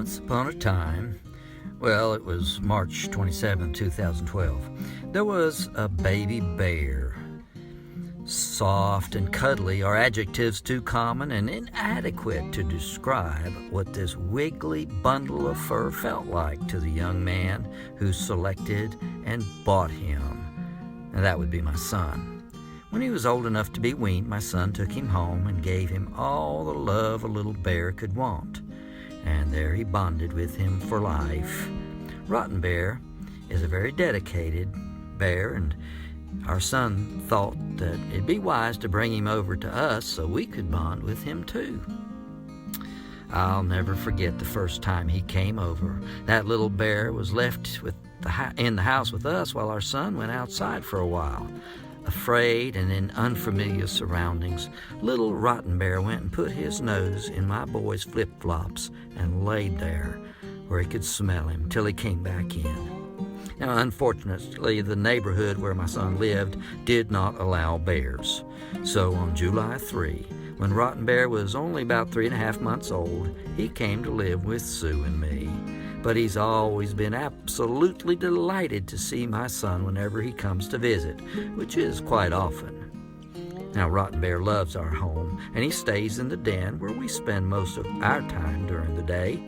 Once upon a time, well, it was March 27, 2012, there was a baby bear. Soft and cuddly are adjectives too common and inadequate to describe what this wiggly bundle of fur felt like to the young man who selected and bought him. And that would be my son. When he was old enough to be weaned, my son took him home and gave him all the love a little bear could want. And there he bonded with him for life. Rottenbear is a very dedicated bear, and our son thought that it'd be wise to bring him over to us so we could bond with him too. I'll never forget the first time he came over. That little bear was left in the house with us while our son went outside for a while. Afraid and in unfamiliar surroundings, little Rottenbear went and put his nose in my boy's flip-flops and laid there where he could smell him till he came back in. Now, unfortunately, the neighborhood where my son lived did not allow bears. So on July 3, when Rottenbear was only about 3.5 months old, he came to live with Sue and me. But he's always been absolutely delighted to see my son whenever he comes to visit, which is quite often. Now, Rottenbear loves our home, and he stays in the den where we spend most of our time during the day.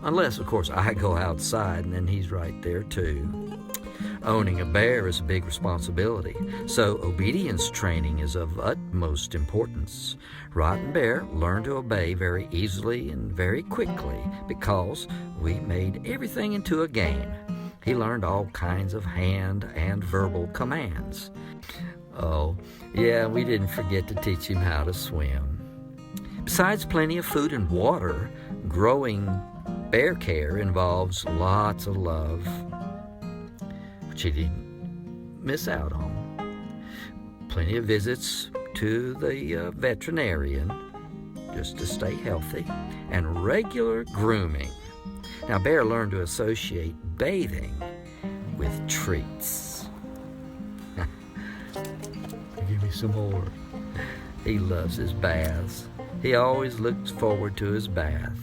Unless, of course, I go outside, and then he's right there too. Owning a bear is a big responsibility, so obedience training is of utmost importance. Rottenbear learned to obey very easily and very quickly because we made everything into a game. He learned all kinds of hand and verbal commands. Oh, yeah, we didn't forget to teach him how to swim. Besides plenty of food and water, growing bear care involves lots of love, which he didn't miss out on. Plenty of visits to the veterinarian just to stay healthy, and regular grooming. Now, Bear learned to associate bathing with treats. Give me some more. He loves his baths. He always looks forward to his bath.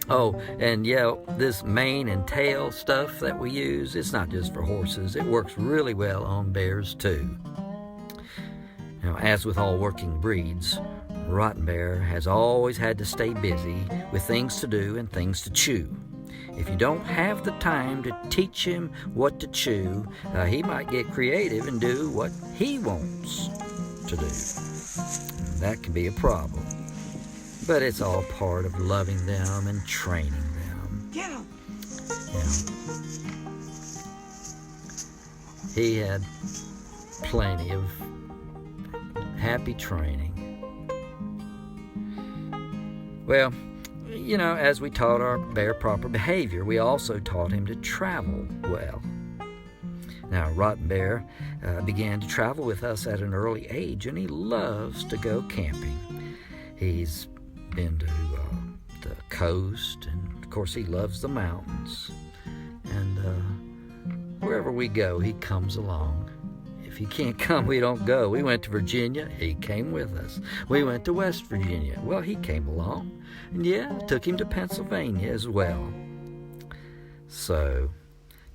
Oh, and yeah, this mane and tail stuff that we use, it's not just for horses. It works really well on bears too. Now, as with all working breeds, Rottenbear has always had to stay busy with things to do and things to chew. If you don't have the time to teach him what to chew, he might get creative and do what he wants to do. And that can be a problem. But it's all part of loving them and training them. Get him! Yeah. He had plenty of happy training. Well, you know, as we taught our bear proper behavior, we also taught him to travel well. Now, Rottenbear began to travel with us at an early age, and he loves to go camping. He's been to the coast, and of course he loves the mountains. And wherever we go, he comes along. If he can't come, we don't go. We went to Virginia, he came with us. We went to West Virginia, well, he came along. And yeah, took him to Pennsylvania as well. So,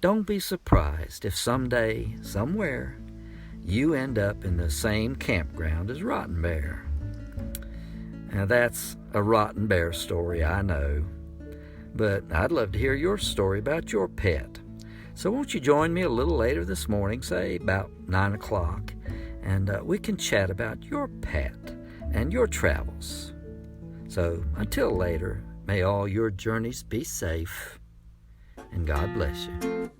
don't be surprised if someday, somewhere, you end up in the same campground as Rottenbear. Now, that's a Rottenbear story, I know. But I'd love to hear your story about your pet. So won't you join me a little later this morning, say about 9 o'clock, and we can chat about your pet and your travels. So until later, may all your journeys be safe, and God bless you.